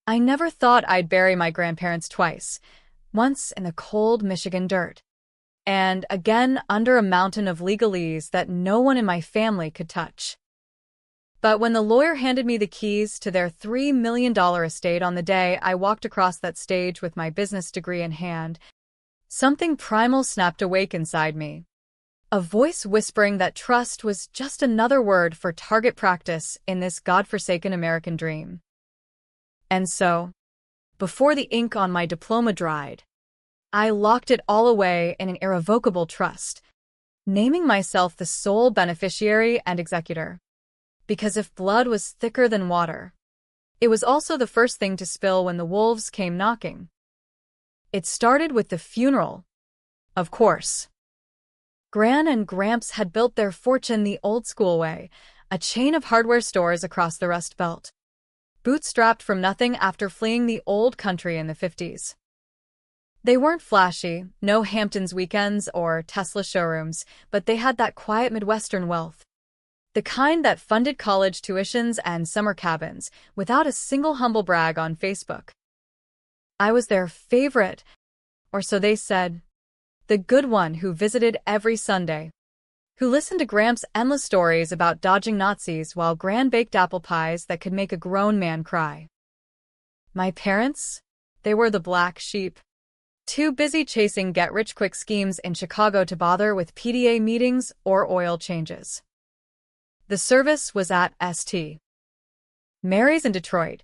I never thought I'd bury my grandparents twice, once in the cold Michigan dirt, and again under a mountain of legalese that no one in my family could touch. But when the lawyer handed me the keys to their $3 million estate on the day I walked across that stage with my business degree in hand, something primal snapped awake inside me. A voice whispering that trust was just another word for target practice in this godforsaken American dream. And so, before the ink on my diploma dried, I locked it all away in an irrevocable trust, naming myself the sole beneficiary and executor. Because if blood was thicker than water, it was also the first thing to spill when the wolves came knocking. It started with the funeral, of course. Gran and Gramps had built their fortune the old-school way, a chain of hardware stores across the Rust Belt, bootstrapped from nothing after fleeing the old country in the 50s. They weren't flashy, no Hamptons weekends or Tesla showrooms, but they had that quiet Midwestern wealth. The kind that funded college tuitions and summer cabins without a single humble brag on Facebook. I was their favorite, or so they said. The good one who visited every Sunday, who listened to Gramps' endless stories about dodging Nazis while Gran baked apple pies that could make a grown man cry. My parents? They were the black sheep. Too busy chasing get-rich-quick schemes in Chicago to bother with PDA meetings or oil changes. The service was at St. Mary's in Detroit,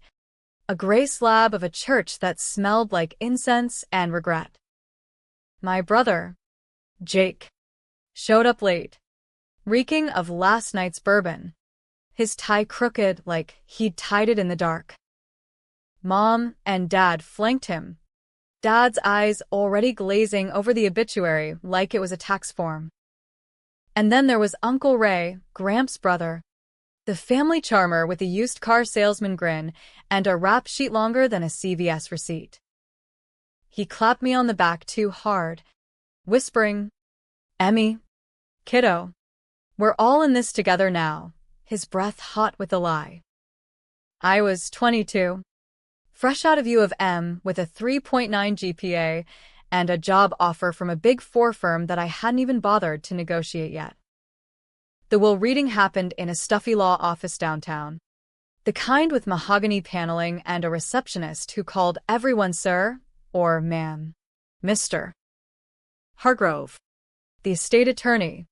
a gray slab of a church that smelled like incense and regret. My brother, Jake, showed up late, reeking of last night's bourbon, his tie crooked like he'd tied it in the dark. Mom and Dad flanked him, Dad's eyes already glazing over the obituary like it was a tax form. And then there was Uncle Ray, Gramps' brother, the family charmer with a used car salesman grin and a rap sheet longer than a CVS receipt. He clapped me on the back too hard, whispering, "Emmy, kiddo, we're all in this together now," his breath hot with a lie. I was 22, fresh out of U of M with a 3.9 GPA and a job offer from a Big Four firm that I hadn't even bothered to negotiate yet. The will reading happened in a stuffy law office downtown, the kind with mahogany paneling and a receptionist who called everyone sir or ma'am, Mr. Hargrove, the estate attorney,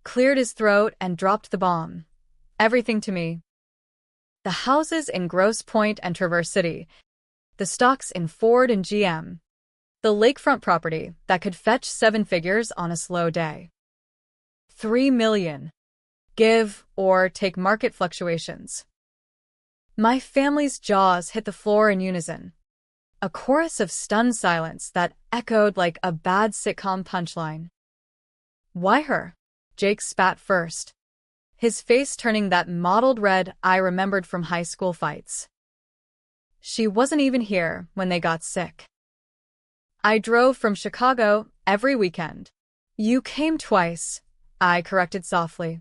cleared his throat and dropped the bomb. Everything to me. The houses in Grosse Pointe and Traverse City, the stocks in Ford and GM, the lakefront property that could fetch 7 figures on a slow day. 3 million. Give or take market fluctuations. My family's jaws hit the floor in unison. A chorus of stunned silence that echoed like a bad sitcom punchline. Why her? Jake spat first, his face turning that mottled red I remembered from high school fights. She wasn't even here when they got sick. I drove from Chicago every weekend. You came twice, I corrected softly,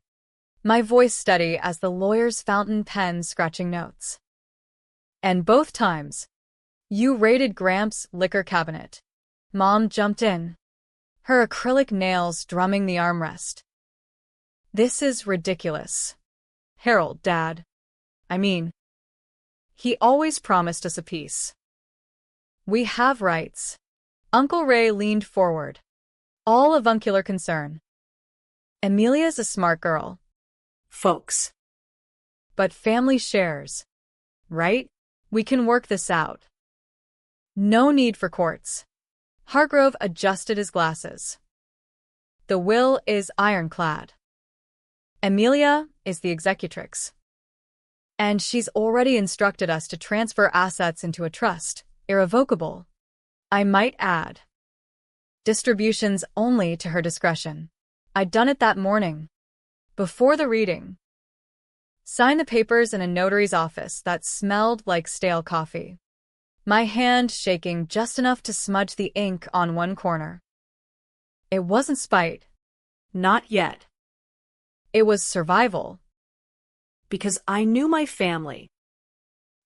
my voice steady as the lawyer's fountain pen scratching notes. And both times, you raided Gramps' liquor cabinet. Mom jumped in, her acrylic nails drumming the armrest. This is ridiculous. Harold, Dad. I mean, he always promised us a peace. We have rights. Uncle Ray leaned forward, all avuncular concern. Amelia's a smart girl. Folks. But family shares. Right? We can work this out. No need for courts. Hargrove adjusted his glasses. The will is ironclad. Amelia is the executrix. And she's already instructed us to transfer assets into a trust, irrevocable. I might add. Distributions only to her discretion. I'd done it that morning. Before the reading. Sign the papers in a notary's office that smelled like stale coffee. My hand shaking just enough to smudge the ink on one corner. It wasn't spite. Not yet. It was survival. Because I knew my family.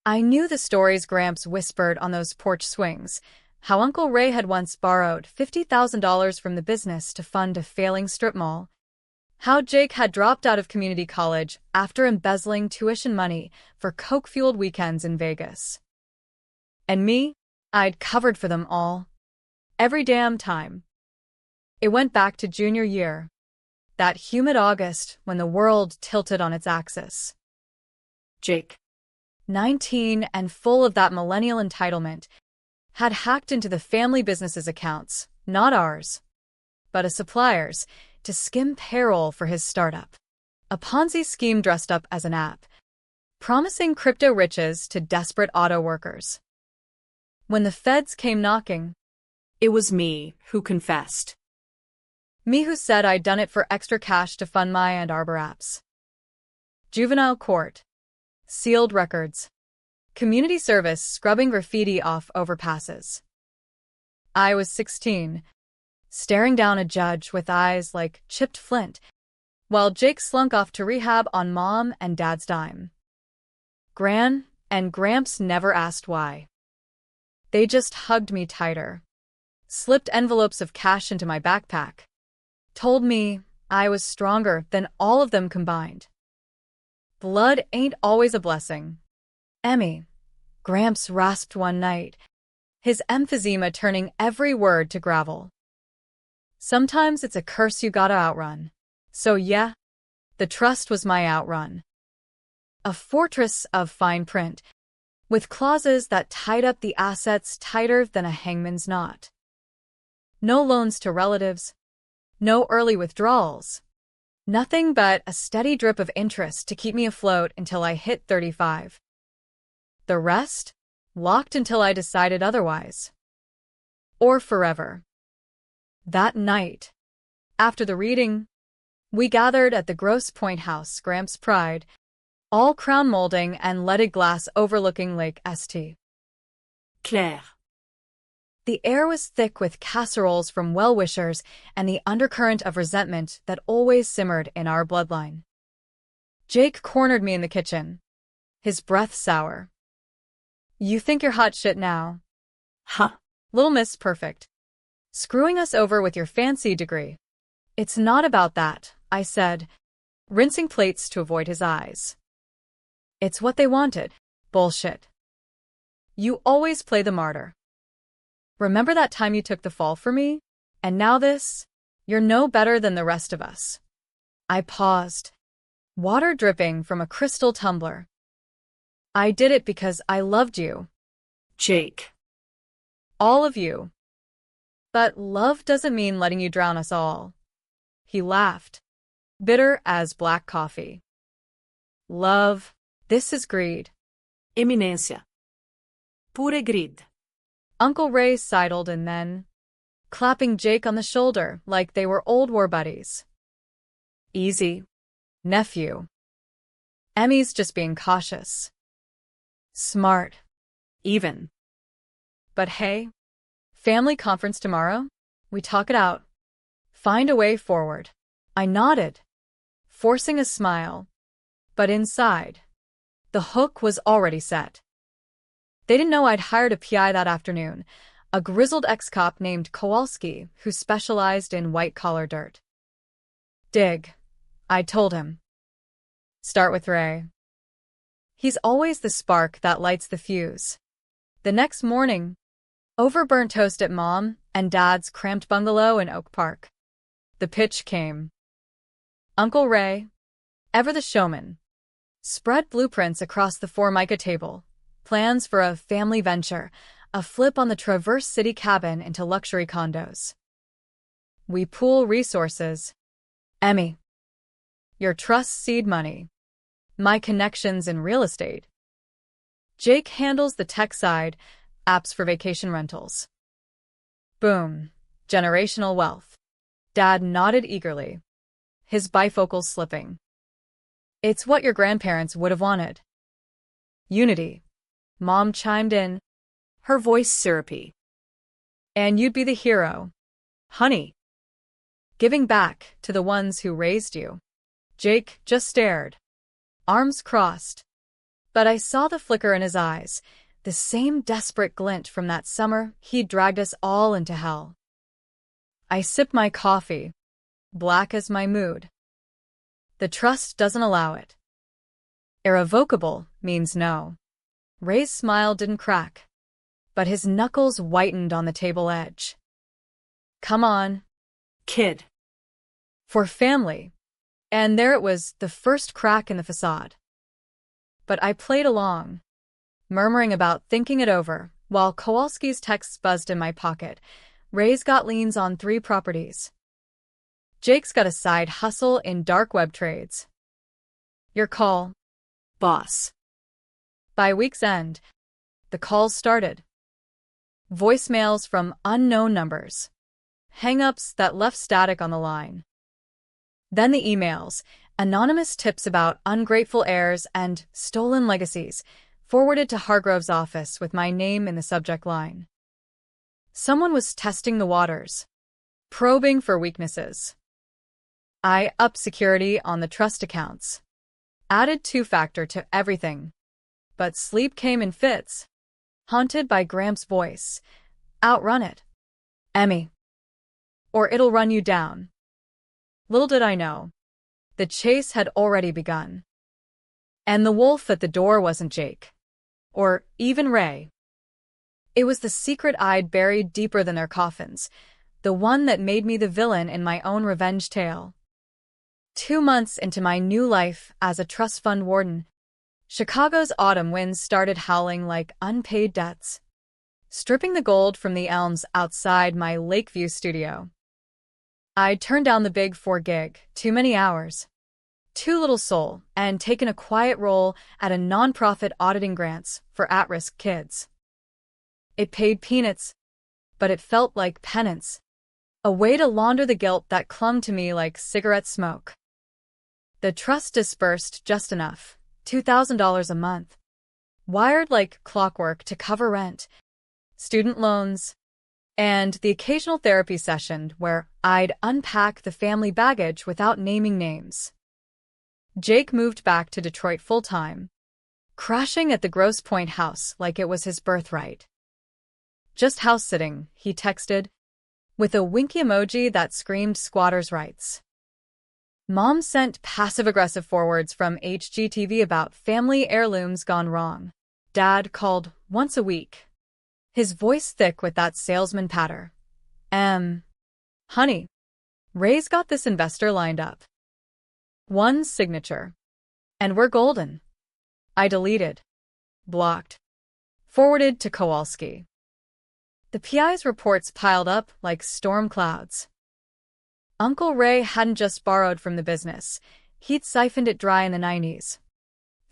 I knew the stories Gramps whispered on those porch swings, how Uncle Ray had once borrowed $50,000 from the business to fund a failing strip mall, how Jake had dropped out of community college after embezzling tuition money for coke-fueled weekends in Vegas. And me, I'd covered for them all. Every damn time. It went back to junior year, that humid August when the world tilted on its axis. Jake, 19 and full of that millennial entitlement, had hacked into the family business's accounts, not ours, but a supplier's, to skim payroll for his startup. A Ponzi scheme dressed up as an app, promising crypto riches to desperate auto workers. When the feds came knocking, it was me who confessed. Me who said I'd done it for extra cash to fund my and Arbor apps. Juvenile court. Sealed records. Community service scrubbing graffiti off overpasses. I was 16, staring down a judge with eyes like chipped flint, while Jake slunk off to rehab on Mom and Dad's dime. Gran and Gramps never asked why. They just hugged me tighter, slipped envelopes of cash into my backpack, told me I was stronger than all of them combined. Blood ain't always a blessing. Emmy, Gramps rasped one night, his emphysema turning every word to gravel. Sometimes it's a curse you gotta outrun. So yeah, the trust was my outrun. A fortress of fine print, with clauses that tied up the assets tighter than a hangman's knot. No loans to relatives, no early withdrawals, nothing but a steady drip of interest to keep me afloat until I hit 35. The rest, locked until I decided otherwise. Or forever. That night, after the reading, we gathered at the Grosse Pointe House, Gramps' pride, all crown molding and leaded glass overlooking Lake St. Claire. The air was thick with casseroles from well-wishers and the undercurrent of resentment that always simmered in our bloodline. Jake cornered me in the kitchen, his breath sour. You think you're hot shit now? Huh? Little Miss Perfect. Screwing us over with your fancy degree. It's not about that, I said, rinsing plates to avoid his eyes. It's what they wanted. Bullshit. You always play the martyr. Remember that time you took the fall for me? And now this? You're no better than the rest of us. I paused, water dripping from a crystal tumbler. I did it because I loved you. Jake. All of you. But love doesn't mean letting you drown us all. He laughed, bitter as black coffee. Love, this is greed. Eminência. Pure greed. Uncle Ray sidled and then, clapping Jake on the shoulder like they were old war buddies. Easy, nephew. Emmy's just being cautious. Smart. Even. But hey, family conference tomorrow? We talk it out. Find a way forward. I nodded, forcing a smile. But inside, the hook was already set. They didn't know I'd hired a PI that afternoon, a grizzled ex-cop named Kowalski who specialized in white-collar dirt. Dig, I told him. Start with Ray. He's always the spark that lights the fuse. The next morning, over burnt toast at Mom and Dad's cramped bungalow in Oak Park. The pitch came. Uncle Ray, ever the showman, spread blueprints across the Formica table, plans for a family venture, a flip on the Traverse City cabin into luxury condos. We pool resources. Emmy. Your trust seed money. My connections in real estate. Jake handles the tech side, apps for vacation rentals. Boom. Generational wealth. Dad nodded eagerly, his bifocals slipping. It's what your grandparents would have wanted. Unity. Mom chimed in, her voice syrupy. And you'd be the hero. Honey. Giving back to the ones who raised you. Jake just stared, arms crossed, But I saw the flicker in his eyes, the same desperate glint from that summer he'd dragged us all into hell. I sip my coffee, black as my mood. The trust doesn't allow it. Irrevocable means no. Ray's smile didn't crack, but his knuckles whitened on the table edge. Come on, Kid. for family. And there it was, the first crack in the facade. But I played along, murmuring about thinking it over, while Kowalski's texts buzzed in my pocket. Ray's got liens on 3 properties. Jake's got a side hustle in dark web trades. Your call. Boss. By week's end, the calls started. Voicemails from unknown numbers. Hang-ups that left static on the line. Then the emails, anonymous tips about ungrateful heirs and stolen legacies, forwarded to Hargrove's office with my name in the subject line. Someone was testing the waters, probing for weaknesses. I upped security on the trust accounts, added 2-factor to everything. But sleep came in fits, haunted by Gramps' voice. Outrun it, Emmy, or it'll run you down. Little did I know, the chase had already begun. And the wolf at the door wasn't Jake, or even Ray. It was the secret I'd buried deeper than their coffins, the one that made me the villain in my own revenge tale. 2 months into my new life as a trust fund warden, Chicago's autumn winds started howling like unpaid debts, stripping the gold from the elms outside my Lakeview studio. I'd turned down the big 4-gig, too many hours, too little soul, and taken a quiet role at a nonprofit auditing grants for at-risk kids. It paid peanuts, but it felt like penance, a way to launder the guilt that clung to me like cigarette smoke. The trust dispersed just enough, $2,000 a month, wired like clockwork to cover rent, student loans, and the occasional therapy session where I'd unpack the family baggage without naming names. Jake moved back to Detroit full-time, crashing at the Grosse Pointe house like it was his birthright. Just house-sitting, he texted, with a winky emoji that screamed squatters' rights. Mom sent passive-aggressive forwards from HGTV about family heirlooms gone wrong. Dad called once a week, his voice thick with that salesman patter. Honey, Ray's got this investor lined up. One signature, and we're golden. I deleted, blocked, forwarded to Kowalski. The PI's reports piled up like storm clouds. Uncle Ray hadn't just borrowed from the business, he'd siphoned it dry in the 90s,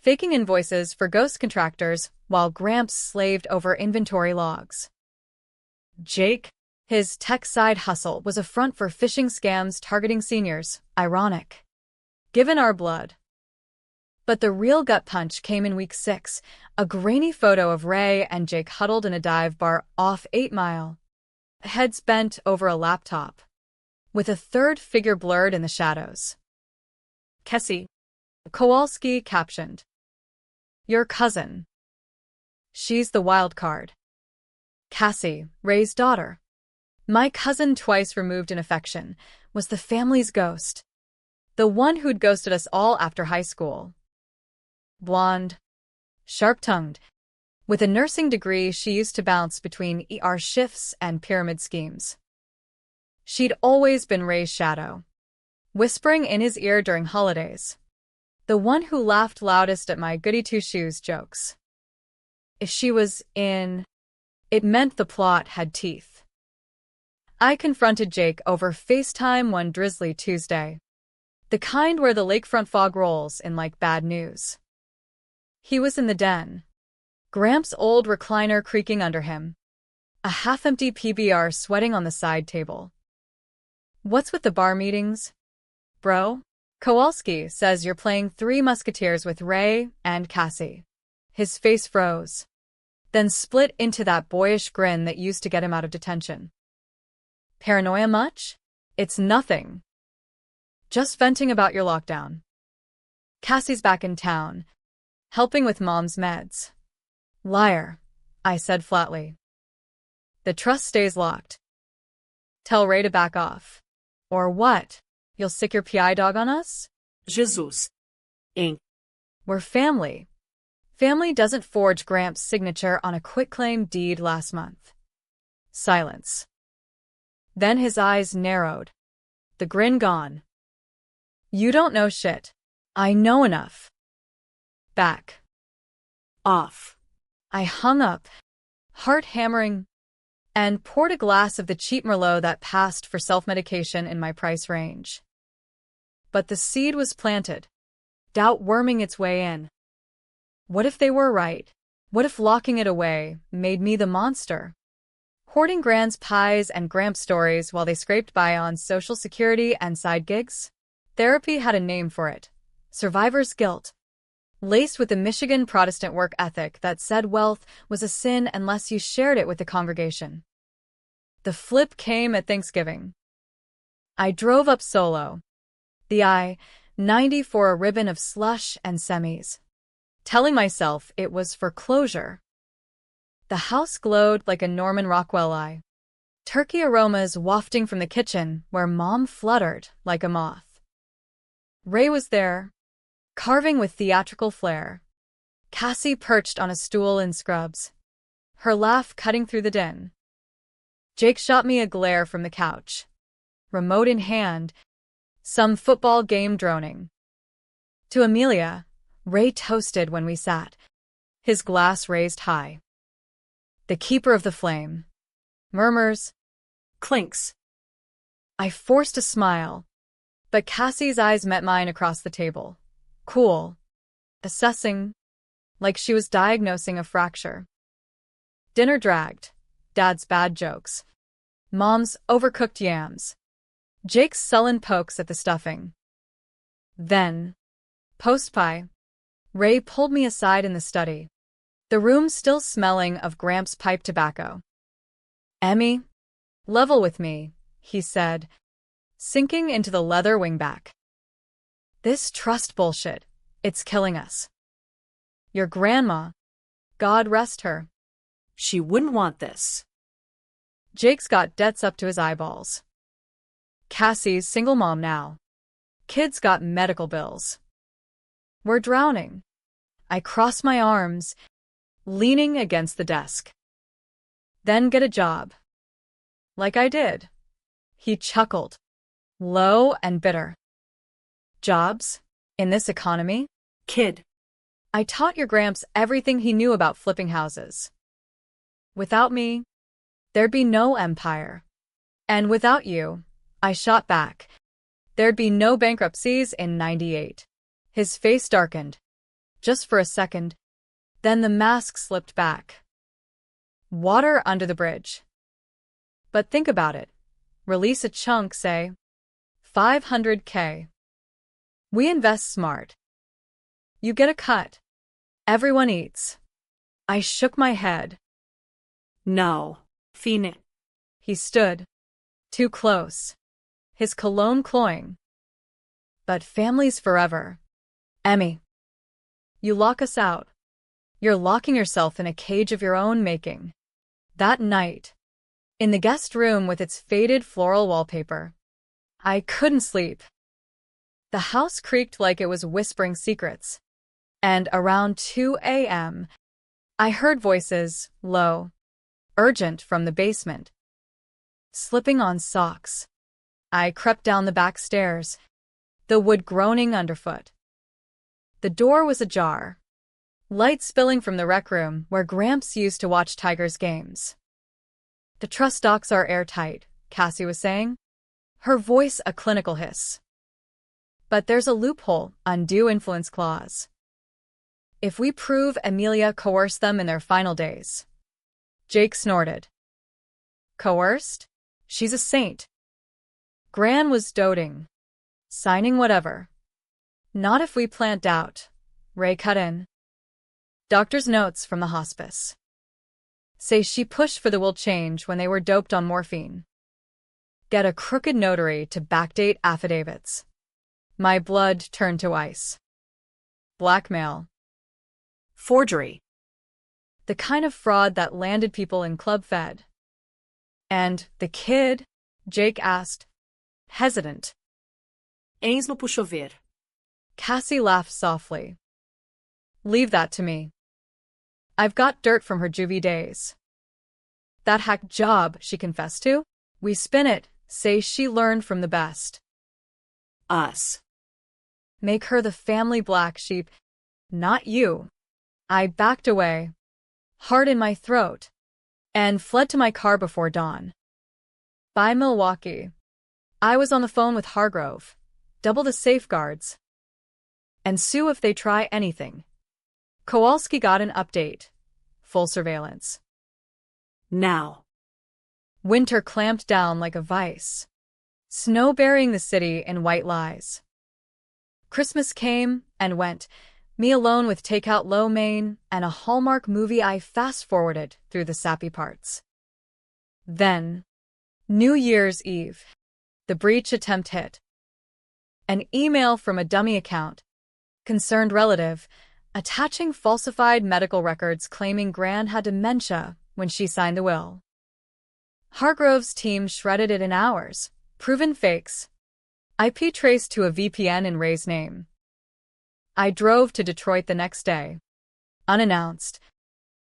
faking invoices for ghost contractors while Gramps slaved over inventory logs. Jake, his tech side hustle was a front for phishing scams targeting seniors, ironic, given our blood. But the real gut punch came in week 6, a grainy photo of Ray and Jake huddled in a dive bar off 8 Mile, heads bent over a laptop, with a third figure blurred in the shadows. Kessie, Kowalski captioned. Your cousin. She's the wild card. Cassie, Ray's daughter. My cousin twice removed in affection, was the family's ghost. The one who'd ghosted us all after high school. Blonde, sharp-tongued, with a nursing degree she used to bounce between ER shifts and pyramid schemes. She'd always been Ray's shadow, whispering in his ear during holidays. The one who laughed loudest at my goody-two-shoes jokes. If she was in, it meant the plot had teeth. I confronted Jake over FaceTime one drizzly Tuesday, the kind where the lakefront fog rolls in like bad news. He was in the den, Gramps' old recliner creaking under him, a half-empty PBR sweating on the side table. What's with the bar meetings, bro? Kowalski says you're playing Three Musketeers with Ray and Cassie. His face froze, then split into that boyish grin that used to get him out of detention. Paranoia much? It's nothing. Just venting about your lockdown. Cassie's back in town, helping with Mom's meds. Liar, I said flatly. The trust stays locked. Tell Ray to back off. Or what? You'll sick your PI dog on us? Jesus. Inc. We're family. Family doesn't forge Gramps' signature on a quitclaim deed last month. Silence. Then his eyes narrowed. The grin gone. You don't know shit. I know enough. Back. Off. I hung up, heart hammering, and poured a glass of the cheap Merlot that passed for self-medication in my price range. But the seed was planted, doubt worming its way in. What if they were right? What if locking it away made me the monster? Hoarding Gran's pies and Gramps stories while they scraped by on Social Security and side gigs? Therapy had a name for it. Survivor's guilt. Laced with the Michigan Protestant work ethic that said wealth was a sin unless you shared it with the congregation. The flip came at Thanksgiving. I drove up solo. The I-90 for a ribbon of slush and semis, telling myself it was for closure. The house glowed like a Norman Rockwell eye. Turkey aromas wafting from the kitchen where Mom fluttered like a moth. Ray was there, carving with theatrical flair. Cassie perched on a stool in scrubs, her laugh cutting through the din. Jake shot me a glare from the couch, remote in hand, some football game droning. To Amelia, Ray toasted when we sat, his glass raised high. The keeper of the flame. Murmurs. Clinks. I forced a smile, but Cassie's eyes met mine across the table. Cool. Assessing, like she was diagnosing a fracture. Dinner dragged. Dad's bad jokes. Mom's overcooked yams. Jake's sullen pokes at the stuffing. Then, post-pie, Ray pulled me aside in the study, the room still smelling of Gramps' pipe tobacco. Emmy, level with me, he said, sinking into the leather wingback. This trust bullshit, it's killing us. Your grandma, God rest her. She wouldn't want this. Jake's got debts up to his eyeballs. Cassie's single mom now. Kids got medical bills. We're drowning. I cross my arms, leaning against the desk. Then get a job. Like I did. He chuckled, low and bitter. Jobs? In this economy? Kid. I taught your Gramps everything he knew about flipping houses. Without me, there'd be no empire. And without you, I shot back, there'd be no bankruptcies in '98. His face darkened, just for a second, then the mask slipped back. Water under the bridge. But think about it. Release a chunk, say, $500K. We invest smart. You get a cut. Everyone eats. I shook my head. No. Phoenix. He stood, too close, his cologne cloying. But family's forever. Emmy. You lock us out. You're locking yourself in a cage of your own making. That night, in the guest room with its faded floral wallpaper, I couldn't sleep. The house creaked like it was whispering secrets. And around 2 a.m., I heard voices, low, urgent from the basement. Slipping on socks, I crept down the back stairs, the wood groaning underfoot. The door was ajar, light spilling from the rec room where Gramps used to watch Tigers games. The trust docs are airtight, Cassie was saying, her voice a clinical hiss. But there's a loophole, undue influence clause. If we prove Amelia coerced them in their final days. Jake snorted. Coerced? She's a saint. Gran was doting. Signing whatever. Not if we plant doubt. Ray cut in. Doctor's notes from the hospice say she pushed for the will change when they were doped on morphine. Get a crooked notary to backdate affidavits. My blood turned to ice. Blackmail. Forgery. The kind of fraud that landed people in Club Fed. And the kid? Jake asked, hesitant. Eis-me por chover. Cassie laughed softly. Leave that to me. I've got dirt from her juvie days. That hack job she confessed to? We spin it, say she learned from the best. Us. Make her the family black sheep, not you. I backed away, heart in my throat, and fled to my car before dawn. By Milwaukee, I was on the phone with Hargrove, double the safeguards. And sue if they try anything. Kowalski got an update, full surveillance. Now. Winter clamped down like a vice, snow burying the city in white lies. Christmas came and went, me alone with takeout lo mein and a Hallmark movie I fast-forwarded through the sappy parts. Then, New Year's Eve, the breach attempt hit. An email from a dummy account, concerned relative, attaching falsified medical records claiming Gran had dementia when she signed the will. Hargrove's team shredded it in hours, proven fakes. IP traced to a VPN in Ray's name. I drove to Detroit the next day, unannounced,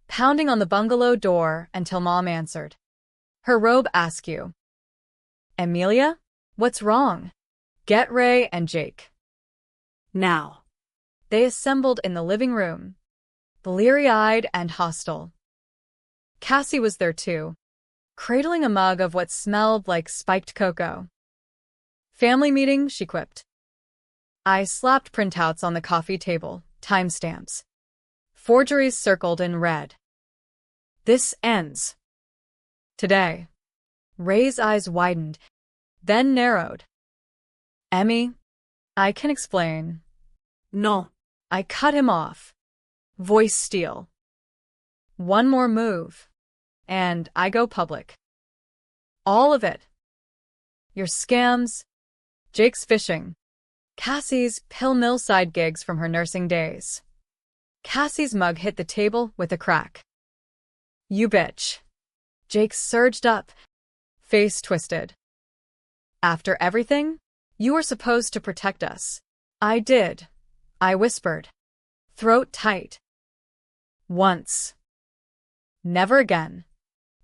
pounding on the bungalow door until Mom answered. Her robe askew. Amelia? What's wrong? Get Ray and Jake. Now. They assembled in the living room, bleary-eyed and hostile. Cassie was there too, cradling a mug of what smelled like spiked cocoa. Family meeting, she quipped. I slapped printouts on the coffee table, timestamps. Forgeries circled in red. This ends. Today. Ray's eyes widened, then narrowed. Emmy, I can explain. No. I cut him off. Voice steel. One more move, and I go public. All of it. Your scams, Jake's fishing, Cassie's pill mill side gigs from her nursing days. Cassie's mug hit the table with a crack. You bitch. Jake surged up, face twisted. After everything, you were supposed to protect us. I did. I whispered, throat tight. Once. Never again.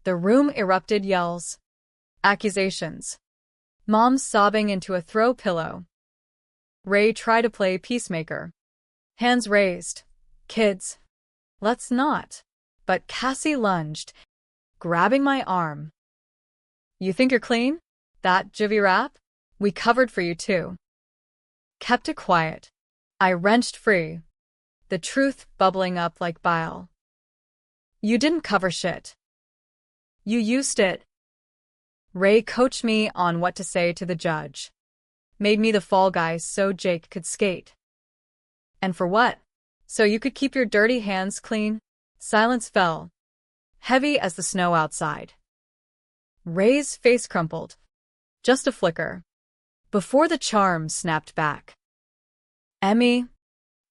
The room erupted yells. Accusations. Mom sobbing into a throw pillow. Ray tried to play peacemaker. Hands raised. Kids. Let's not. But Cassie lunged, grabbing my arm. You think you're clean? That juvie wrap? We covered for you too. Kept it quiet. I wrenched free, the truth bubbling up like bile. You didn't cover shit. You used it. Ray coached me on what to say to the judge. Made me the fall guy so Jake could skate. And for what? So you could keep your dirty hands clean? Silence fell, heavy as the snow outside. Ray's face crumpled. Just a flicker. Before the charm snapped back. Emmy,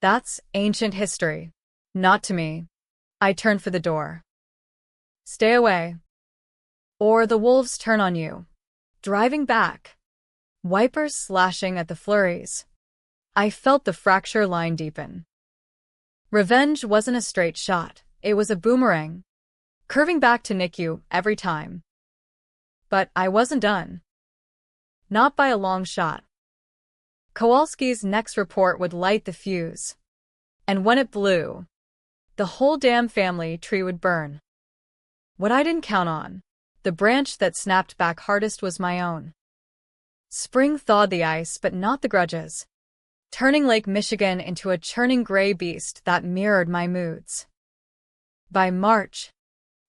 that's ancient history. Not to me. I turned for the door. Stay away. Or the wolves turn on you. Driving back. Wipers slashing at the flurries. I felt the fracture line deepen. Revenge wasn't a straight shot. It was a boomerang, curving back to nick you every time. But I wasn't done. Not by a long shot. Kowalski's next report would light the fuse. And when it blew, the whole damn family tree would burn. What I didn't count on, the branch that snapped back hardest was my own. Spring thawed the ice, but not the grudges, turning Lake Michigan into a churning gray beast that mirrored my moods. By March,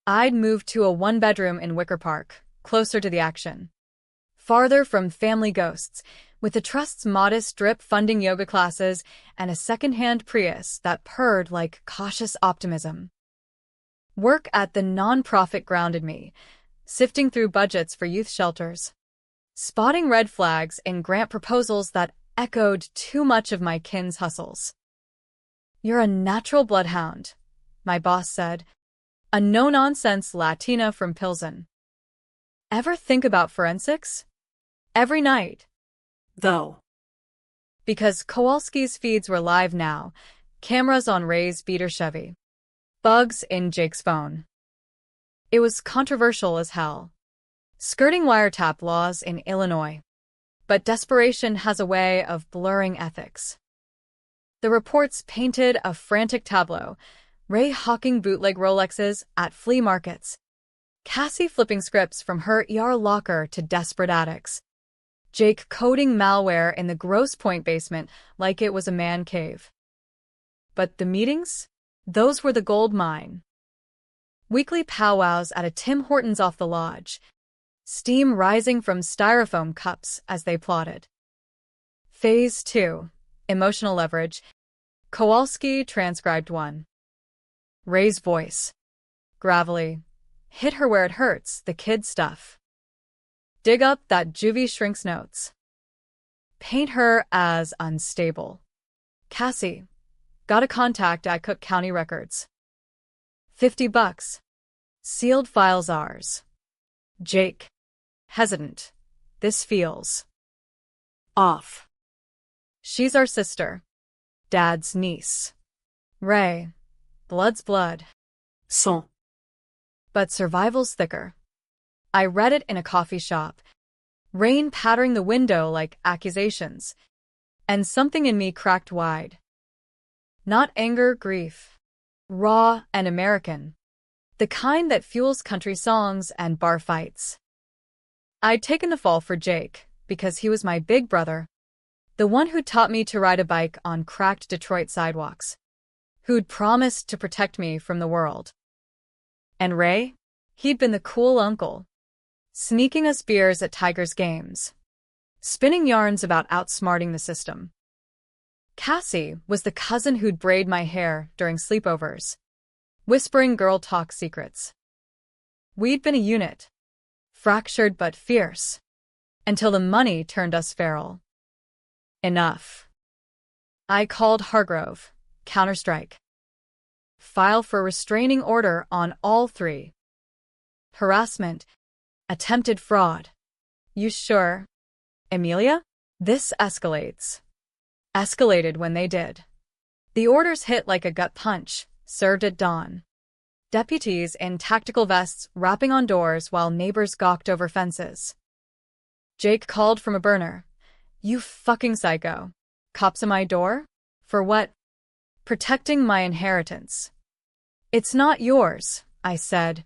I'd moved to a one-bedroom in Wicker Park, closer to the action. Farther from family ghosts, with the trust's modest drip-funding yoga classes and a second-hand Prius that purred like cautious optimism. Work at the nonprofit grounded me, sifting through budgets for youth shelters, spotting red flags in grant proposals that echoed too much of my kin's hustles. You're a natural bloodhound, my boss said. A no-nonsense Latina from Pilsen. Ever think about forensics? Every night. Though. Because Kowalski's feeds were live now. Cameras on Ray's beater Chevy. Bugs in Jake's phone. It was controversial as hell. Skirting wiretap laws in Illinois. But desperation has a way of blurring ethics. The reports painted a frantic tableau. Ray hawking bootleg Rolexes at flea markets. Cassie flipping scripts from her ER locker to desperate addicts. Jake coding malware in the Grosse Pointe basement like it was a man cave. But the meetings? Those were the gold mine. Weekly powwows at a Tim Hortons off the lodge. Steam rising from styrofoam cups as they plotted. Phase 2. Emotional leverage. Kowalski transcribed 1. Ray's voice. Gravelly. Hit her where it hurts, the kid stuff. Dig up that juvie shrinks notes. Paint her as unstable. Cassie. Got a contact at Cook County Records. $50. Sealed files ours. Jake. Hesitant. This feels Off. She's our sister. Dad's niece. Ray. Blood's blood. Son. But survival's thicker. I read it in a coffee shop. Rain pattering the window like accusations. And something in me cracked wide. Not anger, grief. Raw and American. The kind that fuels country songs and bar fights. I'd taken the fall for Jake because he was my big brother. The one who taught me to ride a bike on cracked Detroit sidewalks. Who'd promised to protect me from the world. And Ray? He'd been the cool uncle. Sneaking us beers at Tigers games. Spinning yarns about outsmarting the system. Cassie was the cousin who'd braid my hair during sleepovers. Whispering girl talk secrets. We'd been a unit. Fractured but fierce. Until the money turned us feral. Enough. I called Hargrove. Counterstrike. File for restraining order on all 3. Harassment. Attempted fraud. You sure? Amelia? This escalates. Escalated when they did. The orders hit like a gut punch, served at dawn. Deputies in tactical vests rapping on doors while neighbors gawked over fences. Jake called from a burner. You fucking psycho. Cops at my door? For what? Protecting my inheritance. It's not yours, I said.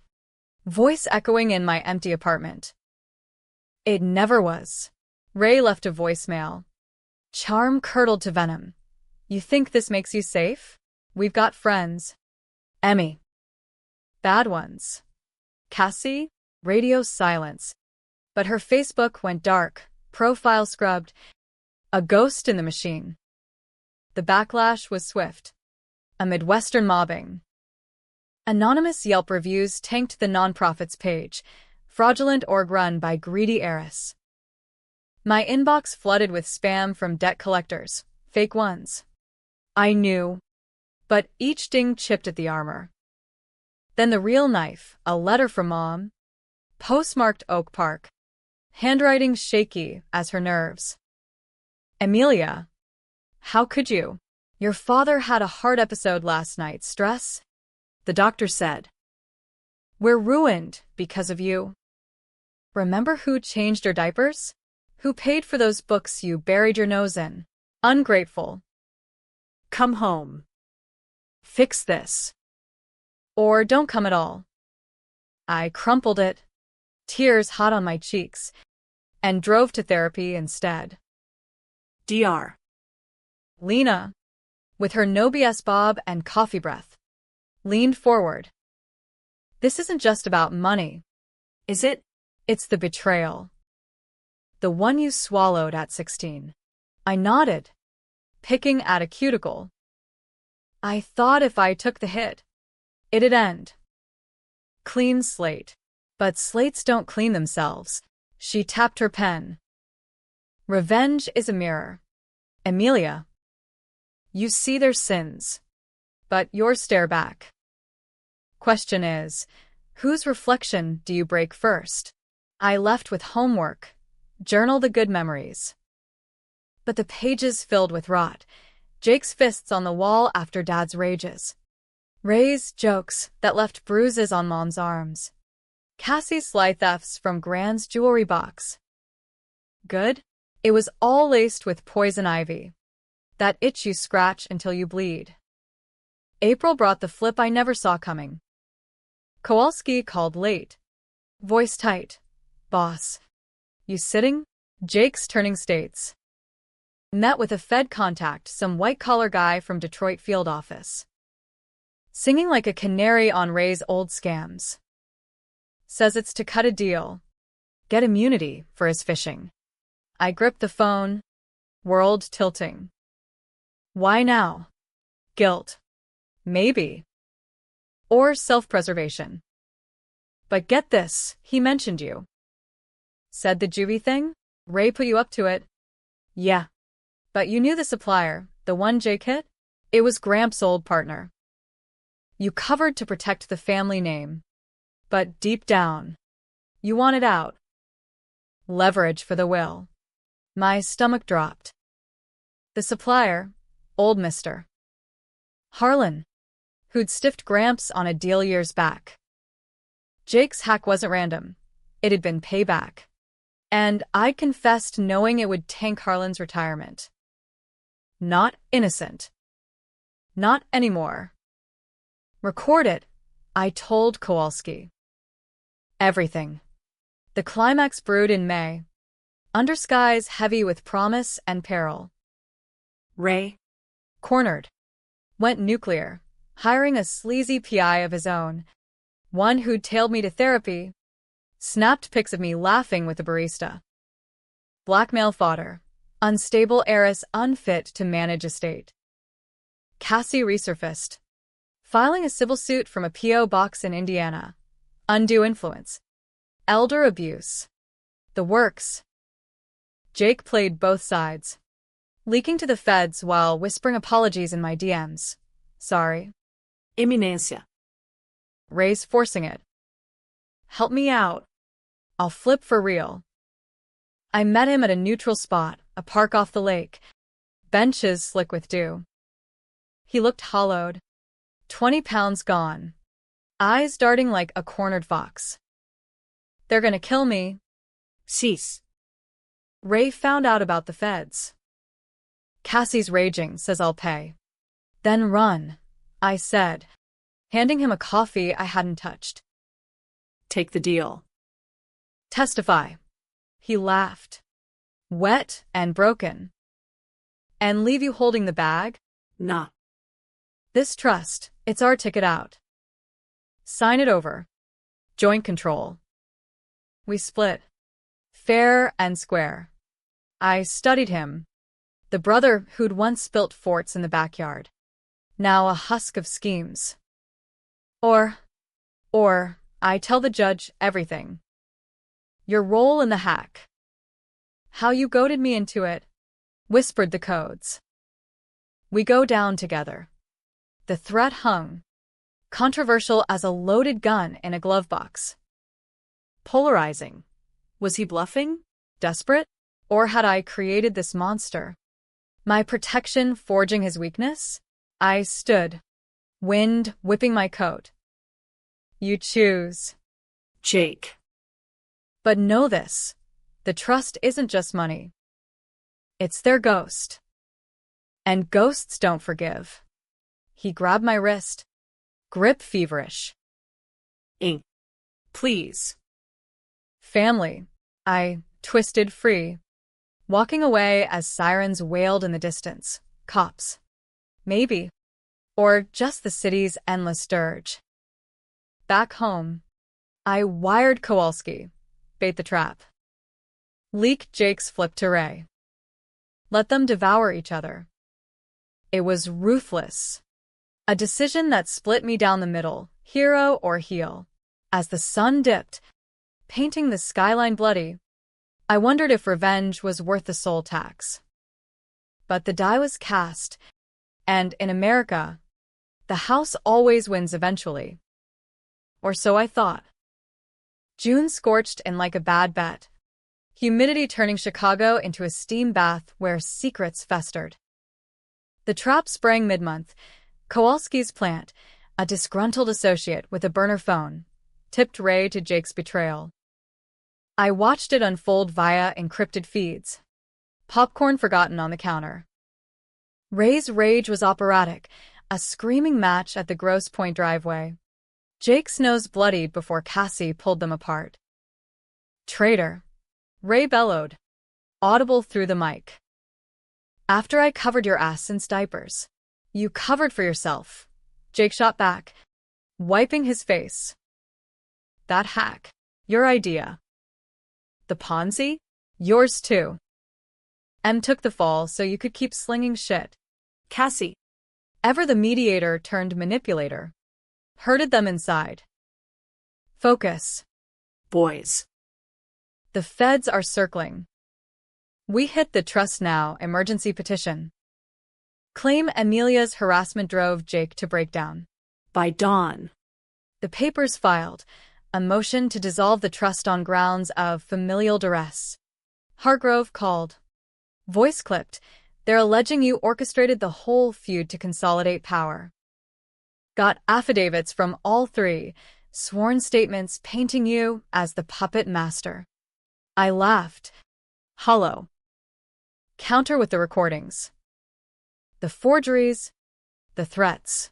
Voice echoing in my empty apartment. It never was. Ray left a voicemail. Charm curdled to venom. You think this makes you safe? We've got friends. Emmy. Bad ones. Cassie? Radio silence. But her Facebook went dark, profile scrubbed. A ghost in the machine. The backlash was swift. A Midwestern mobbing. Anonymous Yelp reviews tanked the nonprofits page. Fraudulent org run by greedy heiress. My inbox flooded with spam from debt collectors, fake ones. I knew. But each ding chipped at the armor. Then the real knife, a letter from Mom. Postmarked Oak Park. Handwriting shaky as her nerves. Amelia. How could you? Your father had a heart episode last night. Stress? The doctor said. We're ruined because of you. Remember who changed your diapers? Who paid for those books you buried your nose in? Ungrateful. Come home. Fix this. Or don't come at all. I crumpled it, tears hot on my cheeks, and drove to therapy instead. Dr. Lena, with her no BS bob and coffee breath, leaned forward. This isn't just about money. Is it? It's the betrayal. The one you swallowed at 16. I nodded, picking at a cuticle. I thought if I took the hit, it'd end. Clean slate. But slates don't clean themselves. She tapped her pen. Revenge is a mirror. Amelia. You see their sins. But yours stare back. Question is, whose reflection do you break first? I left with homework. Journal the good memories. But the pages filled with rot. Jake's fists on the wall after Dad's rages. Ray's jokes that left bruises on Mom's arms. Cassie's sly thefts from Grand's jewelry box. Good? It was all laced with poison ivy. That itch you scratch until you bleed. April brought the flip I never saw coming. Kowalski called late. Voice tight. Boss. You sitting? Jake's turning states. Met with a Fed contact, some white-collar guy from Detroit field office. Singing like a canary on Ray's old scams. Says it's to cut a deal. Get immunity for his fishing. I gripped the phone. World tilting. Why now? Guilt. Maybe. Or self-preservation. But get this, he mentioned you. Said the juvie thing? Ray put you up to it. Yeah. But you knew the supplier, the one Jake hit? It was Gramps' old partner. You covered to protect the family name. But deep down, you wanted out. Leverage for the will. My stomach dropped. The supplier, old Mr. Harlan, who'd stiffed Gramps on a deal years back. Jake's hack wasn't random. It had been payback. And I confessed knowing it would tank Harlan's retirement. Not innocent. Not anymore. Record it, I told Kowalski. Everything. The climax brewed in May. Under skies heavy with promise and peril. Ray. Cornered. Went nuclear, hiring a sleazy PI of his own. One who'd tailed me to therapy. Snapped pics of me laughing with a barista. Blackmail fodder. Unstable heiress unfit to manage estate. Cassie resurfaced. Filing a civil suit from a P.O. box in Indiana. Undue influence. Elder abuse. The works. Jake played both sides. Leaking to the feds while whispering apologies in my DMs. Sorry. Eminencia. Ray's forcing it. Help me out. I'll flip for real. I met him at a neutral spot, a park off the lake. Benches slick with dew. He looked hollowed. 20 pounds gone. Eyes darting like a cornered fox. They're gonna kill me. Cease. Ray found out about the feds. Cassie's raging, says I'll pay. Then run, I said, handing him a coffee I hadn't touched. Take the deal. Testify. He laughed. Wet and broken. And leave you holding the bag? Nah. This trust, it's our ticket out. Sign it over. Joint control. We split. Fair and square. I studied him. The brother who'd once built forts in the backyard. Now a husk of schemes. Or, I tell the judge everything. Your role in the hack. How you goaded me into it. Whispered the codes. We go down together. The threat hung. Controversial as a loaded gun in a glove box. Polarizing. Was he bluffing? Desperate? Or had I created this monster? My protection forging his weakness? I stood. Wind whipping my coat. You choose. Jake. But know this. The trust isn't just money. It's their ghost. And ghosts don't forgive. He grabbed my wrist. Grip feverish. Ink. Please. Family. I twisted free. Walking away as sirens wailed in the distance. Cops. Maybe. Or just the city's endless dirge. Back home. I wired Kowalski. Bait the trap. Leak Jake's flip to Ray. Let them devour each other. It was ruthless. A decision that split me down the middle, hero or heel. As the sun dipped, painting the skyline bloody, I wondered if revenge was worth the soul tax. But the die was cast, and in America, the house always wins eventually. Or so I thought. June scorched and like a bad bet. Humidity turning Chicago into a steam bath where secrets festered. The trap sprang mid-month. Kowalski's plant, a disgruntled associate with a burner phone, tipped Ray to Jake's betrayal. I watched it unfold via encrypted feeds. Popcorn forgotten on the counter. Ray's rage was operatic, a screaming match at the Grosse Pointe driveway. Jake's nose bloodied before Cassie pulled them apart. Traitor, Ray bellowed, audible through the mic. After I covered your ass in diapers. You covered for yourself, Jake shot back, wiping his face. That hack, your idea. The Ponzi? Yours too. M took the fall so you could keep slinging shit. Cassie. Ever the mediator turned manipulator. Herded them inside. Focus. Boys. The feds are circling. We hit the trust now emergency petition. Claim Amelia's harassment drove Jake to breakdown. By dawn. The papers filed, a motion to dissolve the trust on grounds of familial duress. Hargrove called. Voice clipped. They're alleging you orchestrated the whole feud to consolidate power. Got affidavits from all three, sworn statements painting you as the puppet master. I laughed. Hollow. Counter with the recordings. The forgeries, the threats.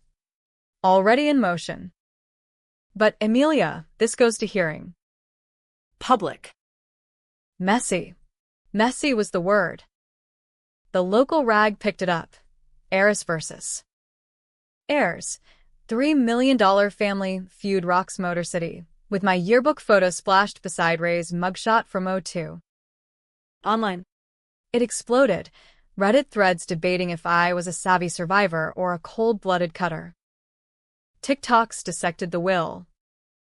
Already in motion. But Amelia, this goes to hearing. Public. Messy. Messy was the word. The local rag picked it up. Heiress versus heirs. $3 million family feud rocks Motor City, with my yearbook photo splashed beside Ray's mugshot from '02. Online. It exploded. Reddit threads debating if I was a savvy survivor or a cold-blooded cutter. TikToks dissected the will.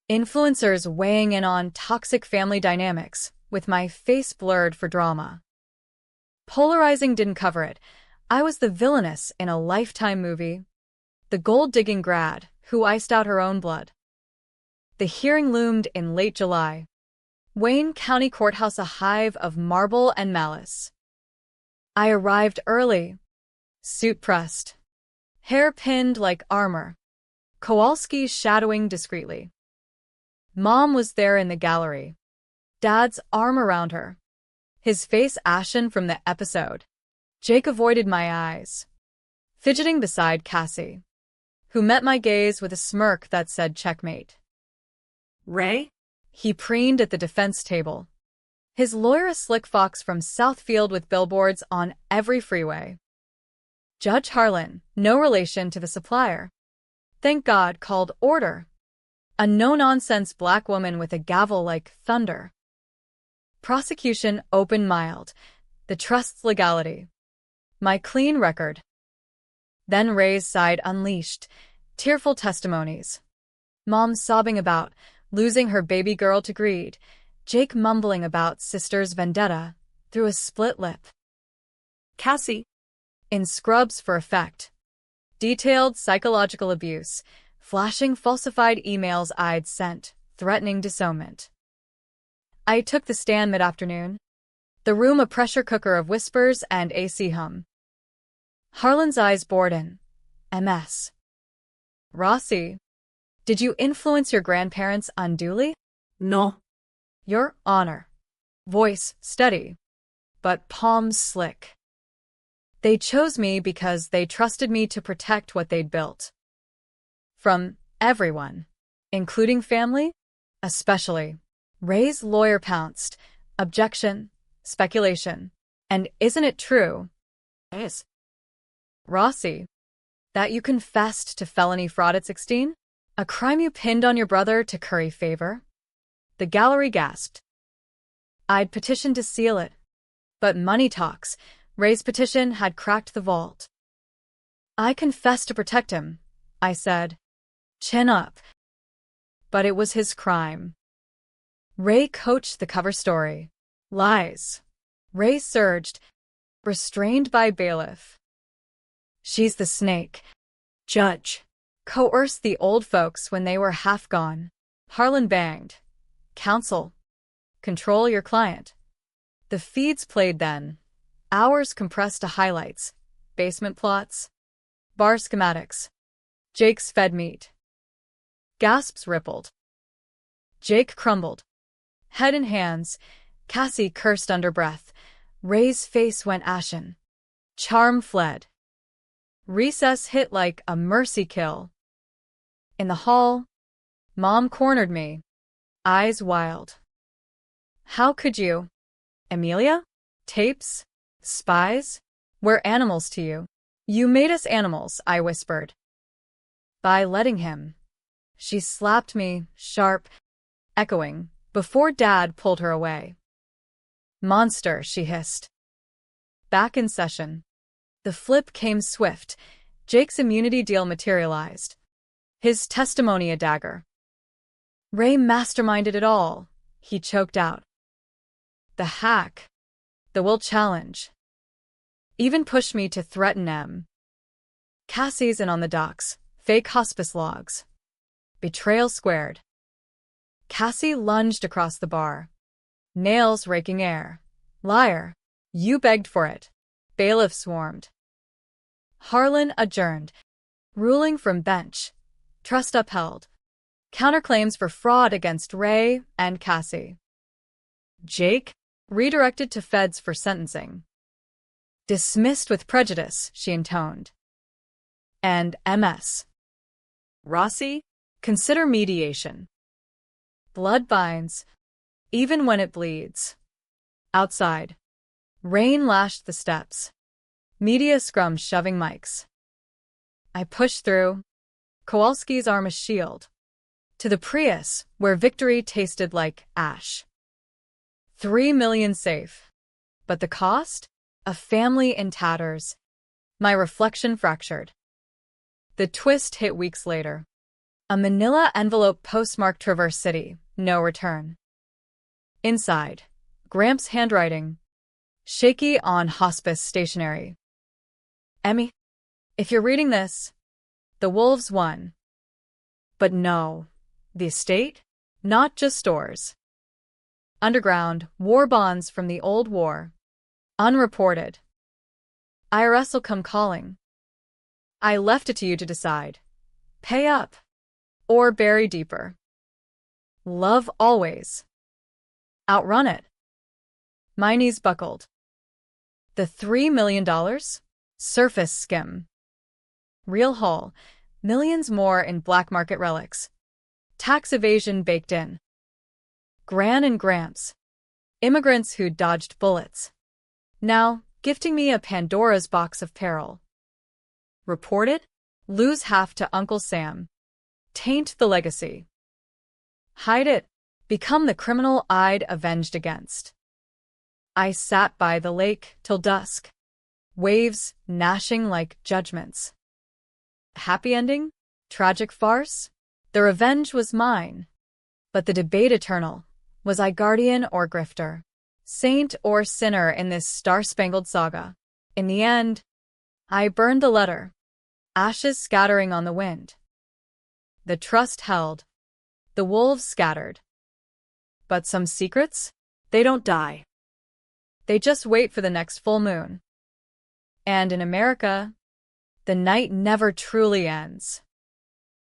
Influencers weighing in on toxic family dynamics, with my face blurred for drama. Polarizing didn't cover it. I was the villainess in a Lifetime movie. The gold-digging grad who iced out her own blood. The hearing loomed in late July. Wayne County Courthouse a hive of marble and malice. I arrived early. Suit pressed. Hair pinned like armor. Kowalski shadowing discreetly. Mom was there in the gallery. Dad's arm around her. His face ashen from the episode. Jake avoided my eyes. Fidgeting beside Cassie, who met my gaze with a smirk that said checkmate. Ray? He preened at the defense table. His lawyer a slick fox from Southfield with billboards on every freeway. Judge Harlan, no relation to the supplier. Thank God, called order. A no-nonsense black woman with a gavel like thunder. Prosecution open mild. The trust's legality. My clean record. Then Ray's side unleashed. Tearful testimonies. Mom sobbing about losing her baby girl to greed. Jake mumbling about sister's vendetta through a split lip. Cassie. In scrubs for effect. Detailed psychological abuse. Flashing falsified emails I'd sent, threatening disownment. I took the stand mid-afternoon. The room a pressure cooker of whispers and AC hum. Harlan's eyes bored in. MS. Rossi, did you influence your grandparents unduly? No. Your Honor. Voice steady, but palms slick. They chose me because they trusted me to protect what they'd built. From everyone, including family, especially. Ray's lawyer pounced. Objection, speculation. And isn't it true? Yes. Rossi, that you confessed to felony fraud at 16? A crime you pinned on your brother to curry favor? The gallery gasped. I'd petitioned to seal it. But money talks. Ray's petition had cracked the vault. I confessed to protect him, I said. Chin up. But it was his crime. Ray coached the cover story. Lies. Ray surged, restrained by bailiff. She's the snake. Judge. Coerced the old folks when they were half gone. Harlan banged. Counsel. Control your client. The feeds played then. Hours compressed to highlights. Basement plots. Bar schematics. Jake's fed meat. Gasps rippled. Jake crumbled. Head in hands, Cassie cursed under breath. Ray's face went ashen. Charm fled. Recess hit like a mercy kill. In the hall, Mom cornered me, eyes wild. How could you? Amelia? Tapes? Spies? We're animals to you. You made us animals, I whispered. By letting him. She slapped me, sharp, echoing, before Dad pulled her away. Monster, she hissed. Back in session. The flip came swift. Jake's immunity deal materialized. His testimony a dagger. Ray masterminded it all, he choked out. The hack. The will challenge. Even pushed me to threaten M. Cassie's in on the docs. Fake hospice logs. Betrayal squared. Cassie lunged across the bar. Nails raking air. Liar. You begged for it. Bailiff swarmed. Harlan adjourned. Ruling from bench. Trust upheld. Counterclaims for fraud against Ray and Cassie. Jake, redirected to feds for sentencing. Dismissed with prejudice, she intoned. And MS. Rossi, consider mediation. Blood binds, even when it bleeds. Outside. Rain lashed the steps. Media scrums shoving mics. I pushed through. Kowalski's arm a shield. To the Prius, where victory tasted like ash. 3 million safe. But the cost? A family in tatters. My reflection fractured. The twist hit weeks later. A manila envelope postmarked Traverse City, no return. Inside, Gramps' handwriting. Shaky on hospice stationery. Emmy, if you're reading this, the Wolves won. But no, the estate? Not just stores. Underground, war bonds from the old war. Unreported. IRS'll come calling. I left it to you to decide. Pay up. Or bury deeper. Love always. Outrun it. My knees buckled. The $3 million? Surface skim. Real haul. Millions more in black market relics. Tax evasion baked in. Gran and Gramps. Immigrants who dodged bullets. Now, gifting me a Pandora's box of peril. Reported? Lose half to Uncle Sam. Taint the legacy. Hide it. Become the criminal I'd avenged against. I sat by the lake till dusk. Waves gnashing like judgments. Happy ending? Tragic farce? The revenge was mine. But the debate eternal. Was I guardian or grifter? Saint or sinner in this star-spangled saga? In the end, I burned the letter. Ashes scattering on the wind. The trust held. The wolves scattered. But some secrets? They don't die. They just wait for the next full moon. And in America, the night never truly ends.